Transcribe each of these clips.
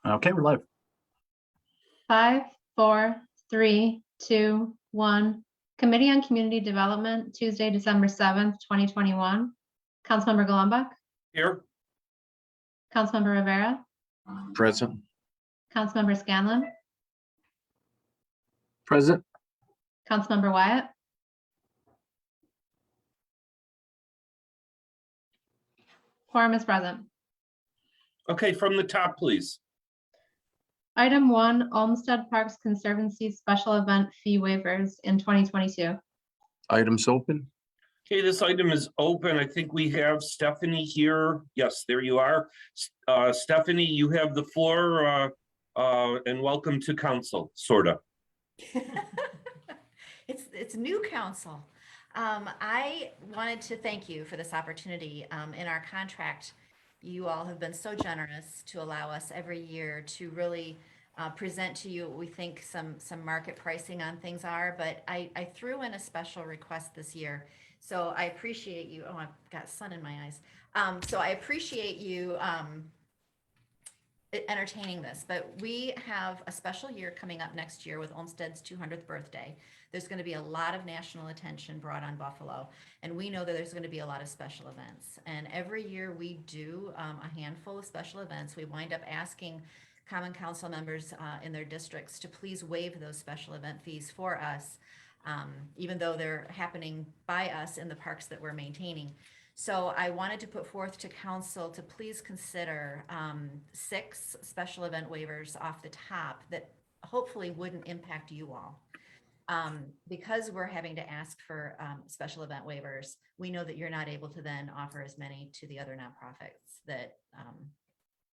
Okay, we're live. 5, 4, 3, 2, 1. Committee on Community Development, Tuesday, December 7th, 2021. Councilmember Golumback, Here. Councilmember Rivera, Present. Councilmember Scanlon, Present. Councilmember Wyatt, quorum is present. Okay, from the top, please. Item 1, Olmsted Parks Conservancy Special Event Fee Waivers in 2022. Items open. Okay, this item is open. I think we have Stephanie here. Yes, there you are. Stephanie, you have the floor and welcome to council, sort of. It's new council. I wanted to thank you for this opportunity. In our contract, you all have been so generous to allow us every year to really present to you what we think some market pricing on things are. But I threw in a special request this year. So I appreciate you. Oh, I've got sun in my eyes. So I appreciate you entertaining this, but we have a special year coming up next year with Olmsted's 200th birthday. There's going to be a lot of national attention brought on Buffalo, and we know that there's going to be a lot of special events. And every year we do a handful of special events. We wind up asking common council members in their districts to please waive those special event fees for us, even though they're happening by us in the parks that we're maintaining. So I wanted to put forth to council to please consider 6 special event waivers off the top that hopefully wouldn't impact you all. Because we're having to ask for special event waivers, we know that you're not able to then offer as many to the other nonprofits that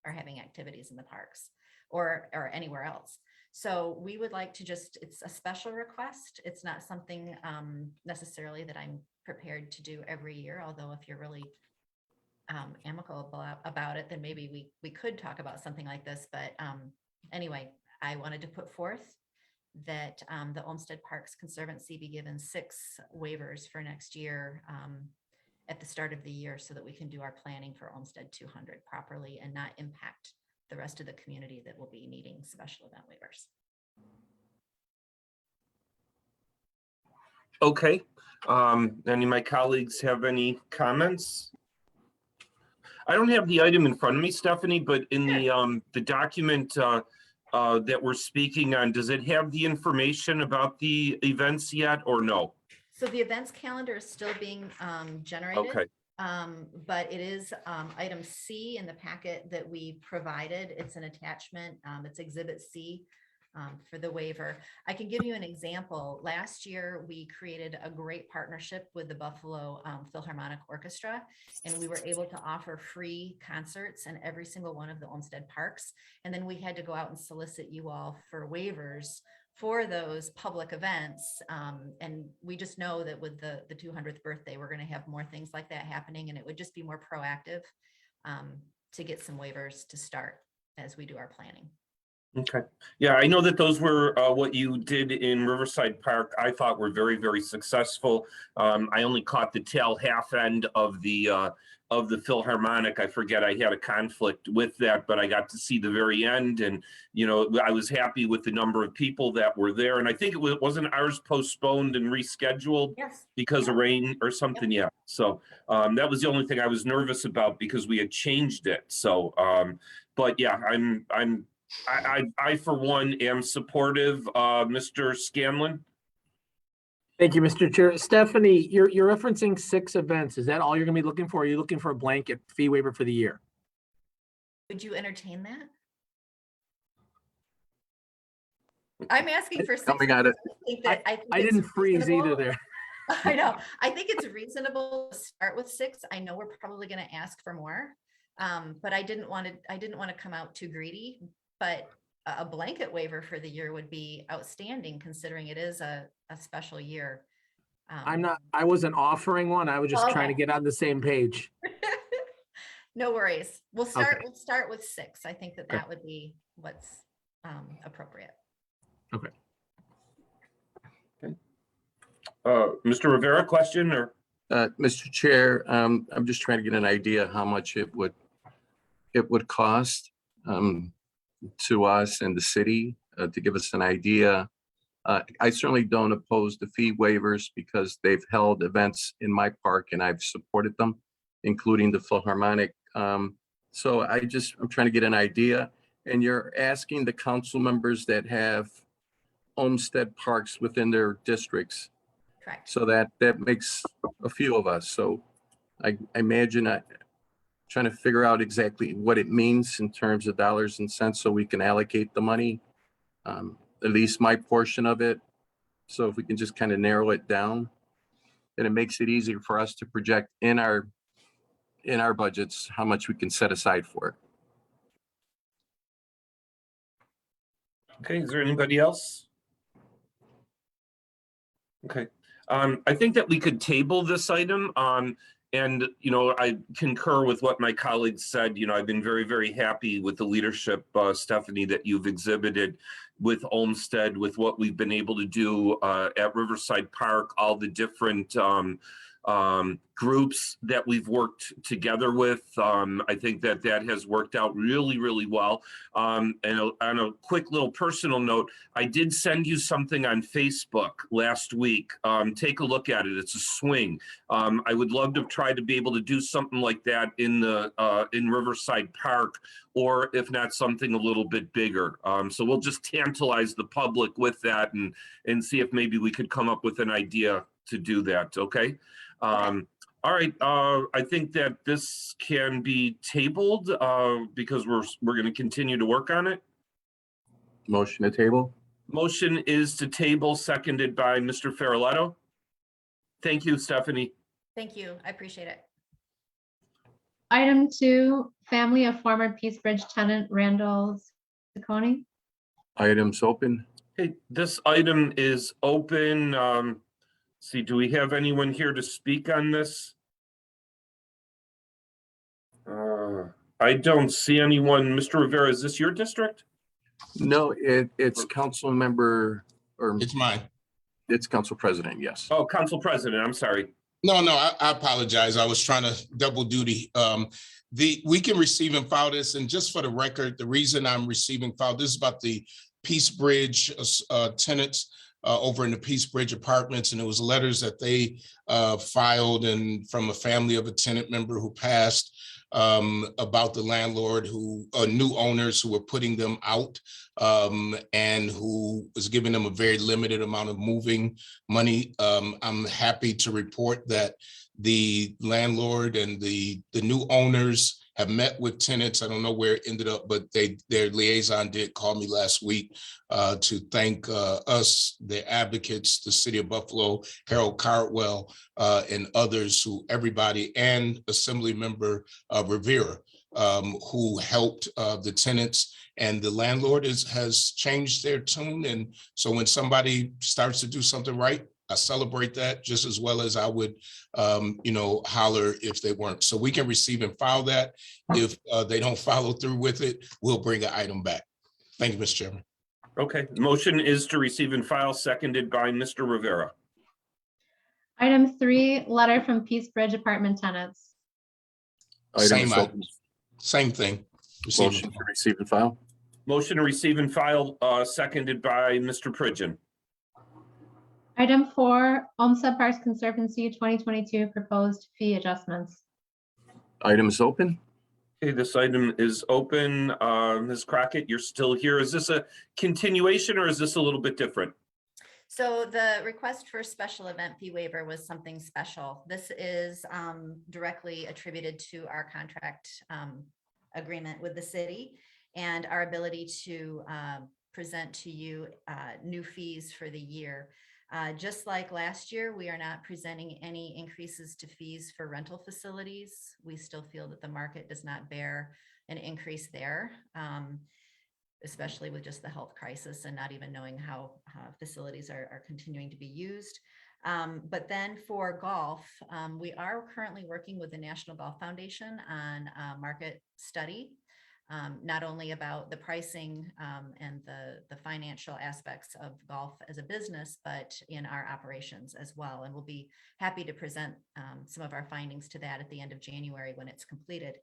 are having activities in the parks or anywhere else. So we would like to it's a special request. It's not something necessarily that I'm prepared to do every year, although if you're really amicable about it, then maybe we could talk about something like this. But anyway, I wanted to put forth that the Olmsted Parks Conservancy be given 6 waivers for next year at the start of the year so that we can do our planning for Olmsted 200 properly and not impact the rest of the community that will be needing special event waivers. Okay. Any of my colleagues have any comments? I don't have the item in front of me, Stephanie, but in the document that we're speaking on, does it have the information about the events yet or no? So the events calendar is still being generated. Okay. But it is item C in the packet that we provided. It's an attachment. It's Exhibit C for the waiver. I can give you an example. Last year, we created a great partnership with the Buffalo Philharmonic Orchestra, and we were able to offer free concerts in every single one of the Olmsted parks. And then we had to go out and solicit you all for waivers for those public events. And we just know that with the 200th birthday, we're going to have more things like that happening, and it would just be more proactive to get some waivers to start as we do our planning. Okay. Yeah, I know that those were what you did in Riverside Park. I thought were very, very successful. I only caught the tail half end of the Philharmonic. I forget, I had a conflict with that, but I got to see the very end, and I was happy with the number of people that were there. And I think wasn't ours postponed and rescheduled because of rain or something. Yeah. So that was the only thing I was nervous about because we had changed it. So, but yeah, I for one am supportive. Mr. Scanlon. Thank you, Mr. Chair. Stephanie, you're referencing 6 events. Is that all you're going to be looking for? Are you looking for a blanket fee waiver for the year? Would you entertain that? I'm asking for 6. Coming at it. I didn't freeze either there. I know. I think it's reasonable to start with 6. I know we're probably going to ask for more, but I didn't want to come out too greedy. But a blanket waiver for the year would be outstanding, considering it is a special year. I wasn't offering one. I was just trying to get on the same page. No worries. We'll start with 6. I think that would be what's appropriate. Okay. Mr. Rivera, question or? Mr. Chair, I'm just trying to get an idea how much it would cost. to us and the city to give us an idea. I certainly don't oppose the fee waivers because they've held events in my park and I've supported them, including the Philharmonic. So I'm trying to get an idea. And you're asking the council members that have homestead parks within their districts. Correct. So that makes a few of us. So I imagine trying to figure out exactly what it means in terms of dollars and cents so we can allocate the money, at least my portion of it. So if we can just kind of narrow it down, then it makes it easier for us to project in our budgets how much we can set aside for it. Okay, is there anybody else? Okay, I think that we could table this item. And, you know, I concur with what my colleagues said. You know, I've been very, very happy with the leadership, Stephanie, that you've exhibited with Olmsted, with what we've been able to do at Riverside Park, all the different groups that we've worked together with. I think that has worked out really, really well. And on a quick little personal note, I did send you something on Facebook last week. Take a look at it. It's a swing. I would love to try to be able to do something like that in Riverside Park, or if not, something a little bit bigger. So we'll just tantalize the public with that and see if maybe we could come up with an idea to do that. Okay. All right. I think that this can be tabled because we're going to continue to work on it. Motion to table? Motion is to table, seconded by Mr. Farrelletto. Thank you, Stephanie. Thank you. I appreciate it. Item 2, family of former Peace Bridge tenant Randall Ciccone. Items open? Okay, this item is open. See, do we have anyone here to speak on this? I don't see anyone. Mr. Rivera, is this your district? No, it's council member, or It's mine. it's council president, yes. Oh, Council President, I'm sorry. No, I apologize. I was trying to double duty. We can receive and file this, and just for the record, the reason I'm receiving file, this is about the Peace Bridge tenants over in the Peace Bridge Apartments, and it was letters that they filed and from a family of a tenant member who passed about the landlord who new owners who were putting them out and who was giving them a very limited amount of moving money. I'm happy to report that the landlord and the new owners have met with tenants. I don't know where it ended up, but their liaison did call me last week to thank us, the advocates, the city of Buffalo, Harold Cardwell, and others everybody, and Assembly Member Rivera, who helped the tenants. And the landlord has changed their tune. And so when somebody starts to do something right, I celebrate that just as well as I would, holler if they weren't. So we can receive and file that. If they don't follow through with it, we'll bring an item back. Thank you, Mr. Chairman. Okay, motion is to receive and file, seconded by Mr. Rivera. Item 3, letter from Peace Bridge apartment tenants. Items open. Same thing. Receive and Motion to file. receive and file? Motion to receive and file, seconded by Mr. Pridgeon. Item 4, Olmsted Parks Conservancy 2022 proposed fee adjustments. Items open? Okay, this item is open. Ms. Crockett, you're still here. Is this a continuation or is this a little bit different? So the request for special event fee waiver was something special. This is directly attributed to our contract agreement with the city and our ability to present to you new fees for the year. Just like last year, we are not presenting any increases to fees for rental facilities. We still feel that the market does not bear an increase there, especially with just the health crisis and not even knowing how facilities are continuing to be used. But then for golf, we are currently working with the National Golf Foundation on a market study, not only about the pricing and the financial aspects of golf as a business, but in our operations as well. And we'll be happy to present some of our findings to that at the end of January when it's completed.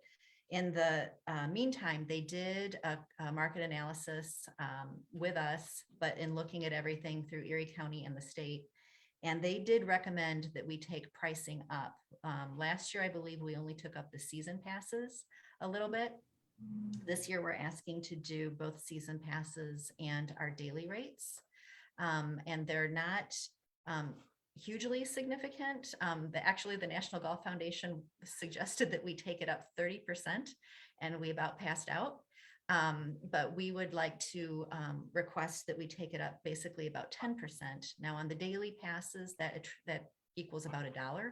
In the meantime, they did a market analysis with us, but in looking at everything through Erie County and the state, and they did recommend that we take pricing up. Last year, I believe we only took up the season passes a little bit. This year, we're asking to do both season passes and our daily rates. And they're not hugely significant. Actually, the National Golf Foundation suggested that we take it up 30%, and we about passed out. But we would like to request that we take it up basically about 10%. Now, on the daily passes, that equals about $1.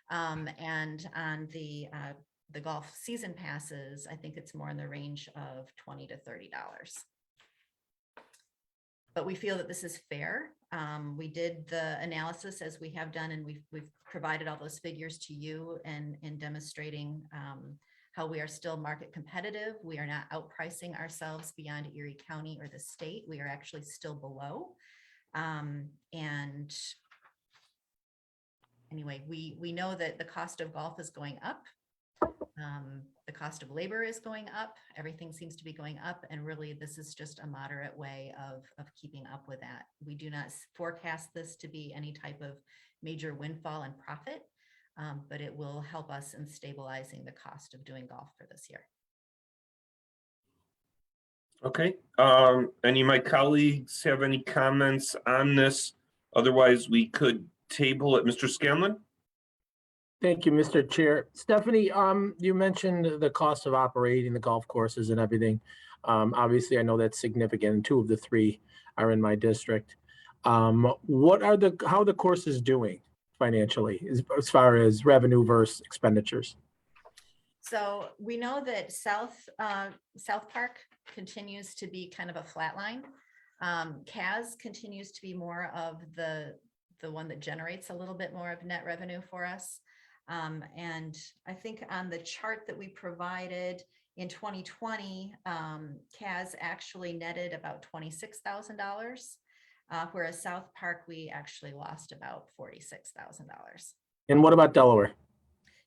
And on the golf season passes, I think it's more in the range of $20 to $30. But we feel that this is fair. We did the analysis as we have done, and we've provided all those figures to you and in demonstrating how we are still market competitive. We are not outpricing ourselves beyond Erie County or the state. We are actually still below. And anyway, we know that the cost of golf is going up. The cost of labor is going up. Everything seems to be going up. And really, this is just a moderate way of keeping up with that. We do not forecast this to be any type of major windfall in profit, but it will help us in stabilizing the cost of doing golf for this year. Okay. Any of my colleagues have any comments on this? Otherwise, we could table it. Mr. Scanlon? Thank you, Mr. Chair. Stephanie, you mentioned the cost of operating the golf courses and everything. Obviously, I know that's significant. 2 of the 3 are in my district. How are the courses doing financially as far as revenue versus expenditures? So we know that South Park continues to be kind of a flat line. CAS continues to be more of the one that generates a little bit more of net revenue for us. And I think on the chart that we provided in 2020, CAS actually netted about $26,000, whereas South Park, we actually lost about $46,000. And what about Delaware?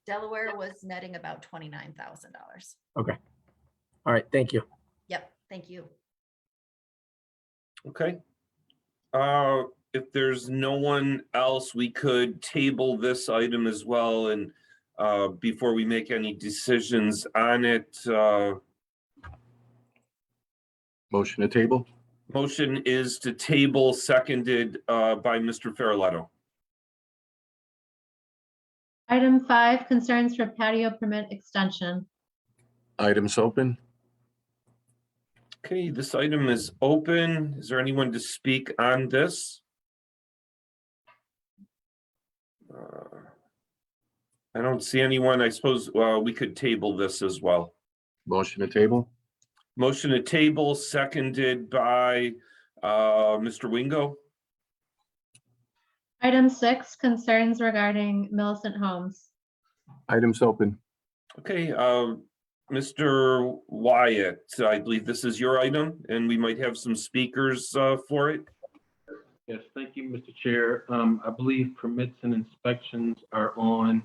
Delaware was netting about $29,000. Okay. All right. Thank you. Yep. Thank you. Okay. If there's no one else, we could table this item as well. And before we make any decisions on it, Motion to table? motion is to table, seconded by Mr. Farrelletto. Item 5, concerns for patio permit extension. Items open? Okay, this item is open. Is there anyone to speak on this? I don't see anyone. I suppose we could table this as well. Motion to table? Motion to table, seconded by Mr. Wingo. Item 6, concerns regarding Millicent Homes. Items open? Okay, Mr. Wyatt, I believe this is your item, and we might have some speakers for it. Yes, thank you, Mr. Chair. I believe permits and inspections are on.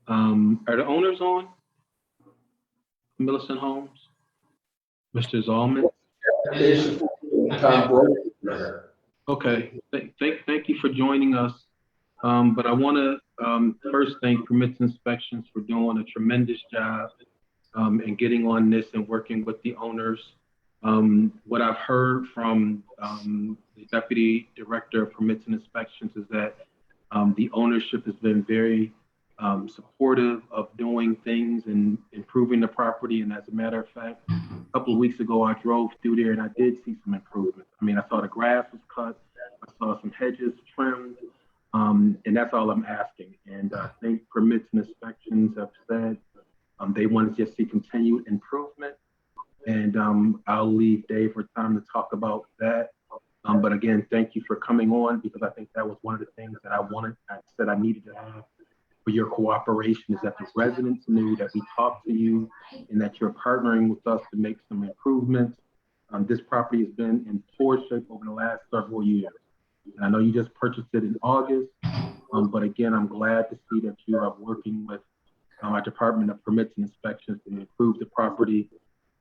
Are the owners on? Millicent Homes? Mr. Zalman? Okay, thank you for joining us. But I want to first thank Permits and Inspections for doing a tremendous job and getting on this and working with the owners. What I've heard from the Deputy Director of Permits and Inspections is that the ownership has been very supportive of doing things and improving the property. And as a matter of fact, a couple of weeks ago, I drove through there and I did see some improvements. I mean, I saw the grass was cut, I saw some hedges trimmed, and that's all I'm asking. And I think Permits and Inspections have said they want to just see continued improvement. And I'll leave Dave for time to talk about that. But again, thank you for coming on, because I think that was one of the things that I said I needed to have for your cooperation, is that the residents knew that we talked to you and that you're partnering with us to make some improvements. This property has been in poor shape over the last several years. And I know you just purchased it in August, but again, I'm glad to see that you are working with, I Department of Permits and Inspections to improve the property.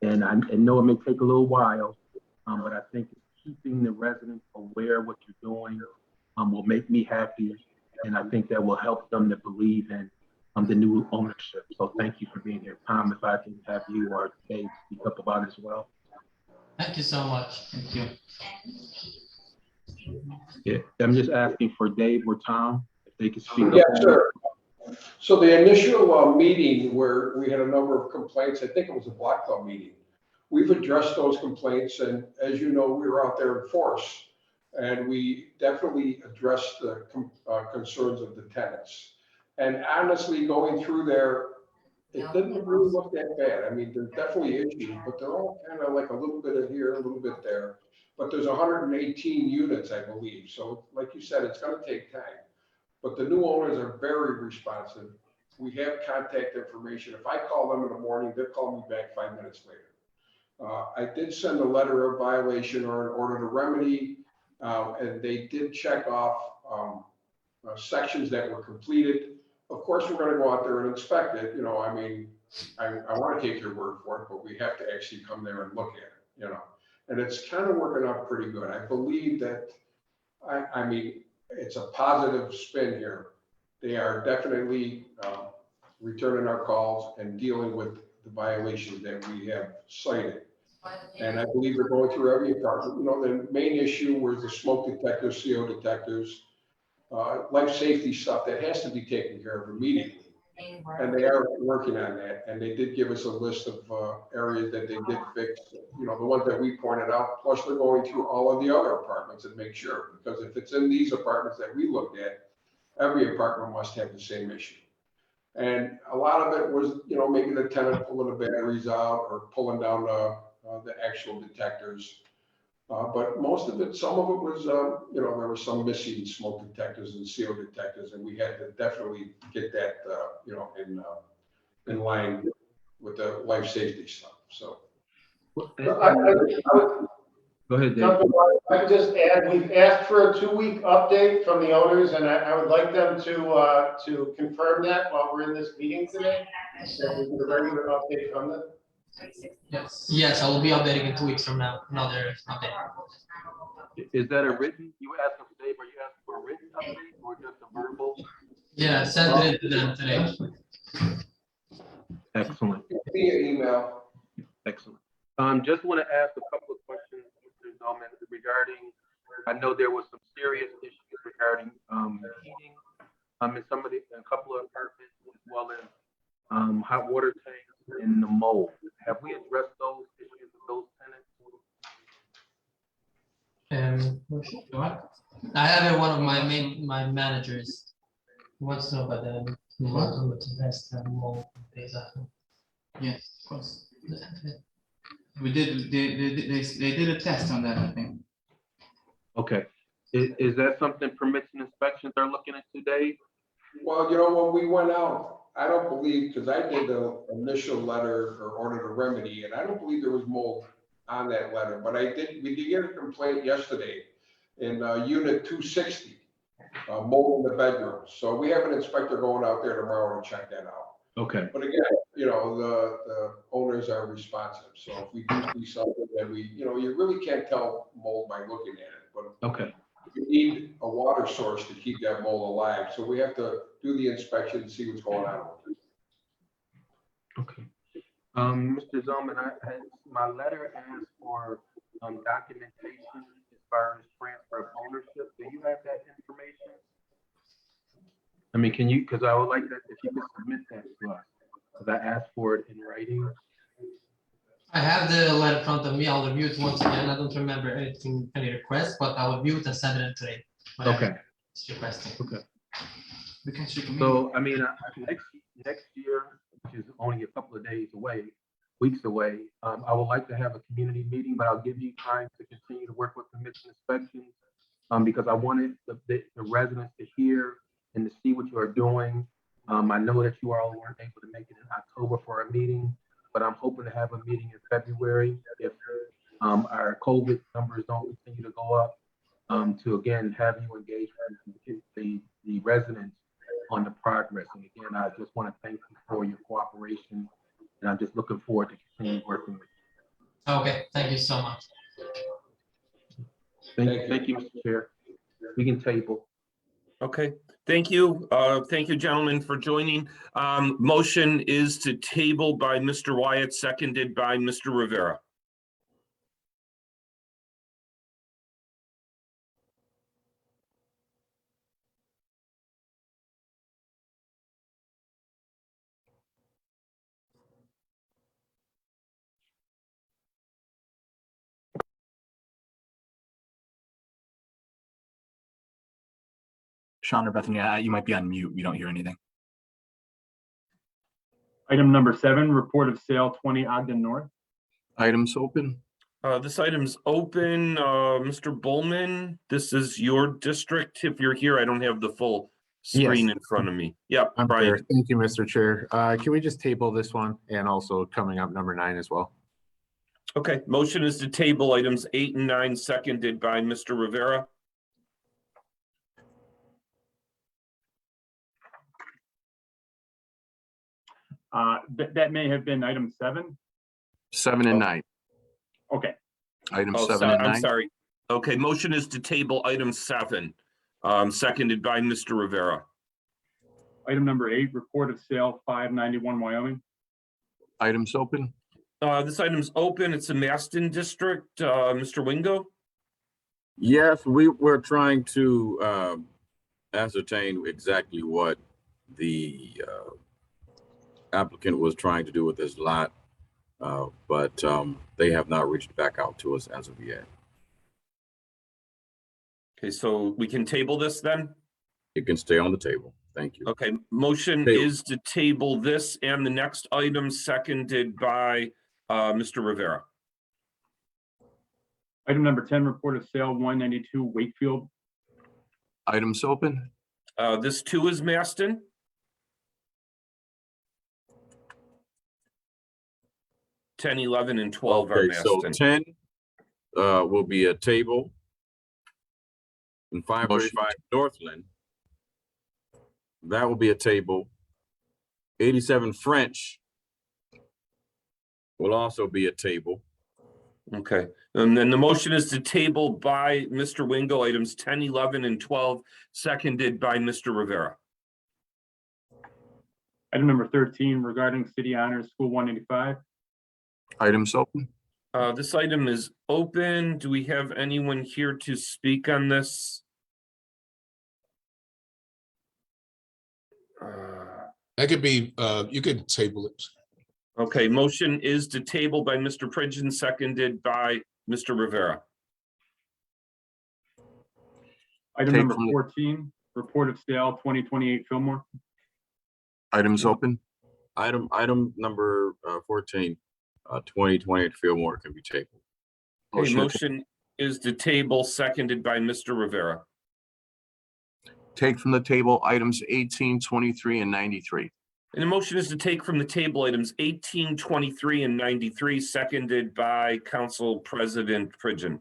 And I know it may take a little while, but I think keeping the residents aware of what you're doing will make me happy. And I think that will help them to believe in the new ownership. So thank you for being here. Tom, if I can have you or Dave speak up about it as well. Thank you so much. Thank you. Yeah, I'm just asking for Dave or Tom, if they could speak up. Yeah, sure. So the initial meeting where we had a number of complaints, I think it was a Blackwell meeting. We've addressed those complaints, and as you know, we were out there in force, and we definitely addressed the concerns of the tenants. And honestly, going through there, it didn't really look that bad. I mean, there's definitely issues, but they're all kind of like a little bit of here, a little bit there. But there's 118 units, I believe. So like you said, it's going to take time. But the new owners are very responsive. We have contact information. If I call them in the morning, they'll call me back 5 minutes later. I did send a letter of violation or an order to remedy, and they did check off sections that were completed. Of course, we're going to go out there and inspect it. You know, I mean, I want to take your word for it, but we have to actually come there and look at it, you know. And it's kind of working out pretty good. I believe that, I mean, it's a positive spin here. They are definitely returning our calls and dealing with the violations that we have cited. And I believe they're going through every apartment. You know, the main issue was the smoke detectors, CO detectors, life safety stuff that has to be taken care of immediately. And they are working on that. And they did give us a list of areas that they did fix, you know, the ones that we pointed out. Plus, they're going through all of the other apartments and make sure, because if it's in these apartments that we looked at, every apartment must have the same issue. And a lot of it was, you know, maybe the tenant pulling the batteries out or pulling down the actual detectors. But most of it, some of it was, you know, there were some missing smoke detectors and CO detectors, and we had to definitely get that, you know, in line with the life safety stuff. So. Go ahead, Dave. I could just add, we've asked for a 2-week update from the owners, and I would like them to confirm that while we're in this meeting today. That we get a regular update from them. Yes, I will be updating in 2 weeks from now. Another update. Is that a written, you asking for Dave, are you asking for a written update or just a verbal? Yeah, send it to them today. Excellent, Via email. excellent. Just want to ask a couple of questions, Mr. Zalman, regarding, I know there was some serious issues regarding heating in some of the, a couple of apartments, as well as hot water tanks and the mold. Have we addressed those issues with those tenants? What? I have one of my managers who wants to know about the mold to test and mold days after. Yes, of course. We did. They did a test on that, I think. Okay, is that something permits and inspections are looking at today? Well, you know, when we went out, I don't believe, because I did the initial letter or order to remedy, and I don't believe there was mold on that letter, but we did get a complaint yesterday in unit 260, mold in the bedroom. So we have an inspector going out there tomorrow to check that out. Okay, But again, you know, the owners are responsive. So if we do see something that you know, you really can't tell mold by looking at it, but okay, you need a water source to keep that mold alive. So we have to do the inspection and see what's going on. okay. Mr. Zalman, my letter asked for documentation as far as transfer of ownership. Do you have that information? I mean, can you, because I would like that if you could submit that to us, because I asked for it in writing. I have the letter in front of me. I'll review it once again. I don't remember anything, any request, but I'll review it and send it in today. Okay. It's requesting. Okay. We can check. So, I mean, next year, which is only a couple of days away, weeks away, I would like to have a community meeting, but I'll give you time to continue to work with permits and inspections, because I wanted the residents to hear and to see what you are doing. I know that you all weren't able to make it in October for a meeting, but I'm hoping to have a meeting in February if our COVID numbers don't continue to go up, to again have you engage with the residents on the progress. And again, I just want to thank you for your cooperation, and I'm just looking forward to continue working with you. Okay, thank you so much. Thank you, Mr. Chair. We can table. Okay, thank you. Thank you, gentlemen, for joining. Motion is to table by Mr. Wyatt, seconded by Mr. Rivera. Sean or Bethany, you might be on mute. We don't hear anything. Item number 7, report of sale 20 Ogden North. Items open. This item's open. Mr. Bowman, this is your district. If you're here, I don't have the full screen in front of me. Yep, I'm Brian. there. Thank you, Mr. Chair. Can we just table this one and also coming up number 9 as well? Okay, motion is to table items 8 and 9, seconded by Mr. Rivera. That may have been item 7. 7 and 9. Okay, Items Oh, 7 and I'm 9. sorry. Okay, motion is to table item 7, seconded by Mr. Rivera. item number 8, report of sale 591 Wyoming. Items open. This item's open. It's a Maston district. Mr. Wingo? Yes, we were trying to ascertain exactly what the applicant was trying to do with this lot, but they have not reached back out to us as of yet. Okay, so we can table this then? It can stay on the table. Thank you. Okay, motion Table. is to table this and the next item, seconded by Mr. Rivera. Item number 10, report of sale 192 Wakefield. Items open. This too is Maston. Ten, 11, and 12 are Okay, so Maston. 10 will be a table. And 535 Northland, that will be a table. 87 French will also be a table. Okay, and then the motion is to table by Mr. Wingo items 10, 11, and 12, seconded by Mr. Rivera. Item number 13, regarding city honors school 185. Items open. This item is open. Do we have anyone here to speak on this? That could be, you could table it. Okay, motion is to table by Mr. Pridgeon, seconded by Mr. Rivera. Item Take number from the- 14, report of sale 2028 Fillmore. Items open. Item number 14, 2020 Fillmore can be tabled. Okay, Motion to motion is to table, seconded by Mr. Rivera. take from the table items 18, 23, and 93. And the motion is to take from the table items 18, 23, and 93, seconded by Council President Pridgeon.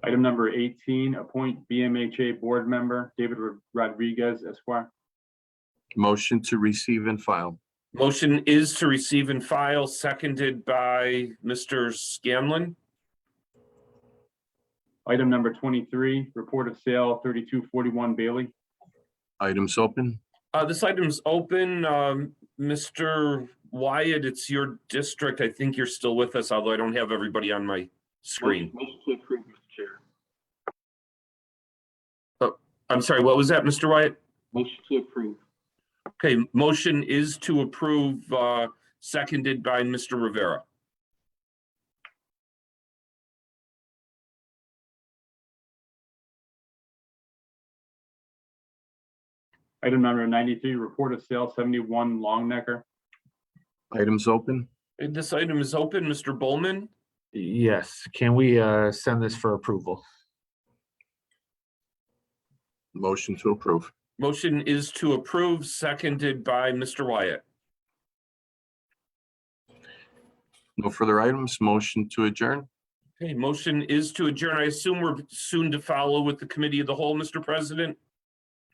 Item number 18, appoint BMHA board member David Rodriguez Esquire. Motion to receive and file. Motion is to receive and file, seconded by Mr. Scanlon. Item number 23, report of sale 3241 Bailey. Items open. This item's open. Mr. Wyatt, it's your district. I think you're still with us, although I don't have everybody on my screen. Motion to approve, Mr. Chair. I'm sorry, what was that, Mr. Wyatt? Motion to approve. Okay, motion is to approve, seconded by Mr. Rivera. Item number 93, report of sale 71 Longnecker. Items open. This item is open. Mr. Bowman? Yes, can we send this for approval? Motion to approve. Motion is to approve, seconded by Mr. Wyatt. No further items. Motion to adjourn. Okay, motion is to adjourn. I assume we're soon to follow with the committee of the whole, Mr. President?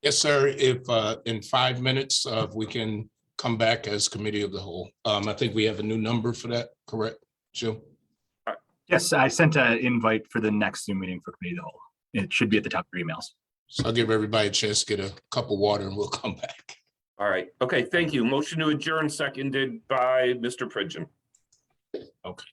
Yes, sir. If in 5 minutes, if we can come back as committee of the whole. I think we have a new number for that, correct, Joe? Yes, I sent an invite for the next Zoom meeting for committee of the whole. It should be at the top of your emails. So I'll give everybody a chance to get a cup of water and we'll come back. All right. Okay, thank you. Motion to adjourn seconded by Mr. Pridgeon. Okay.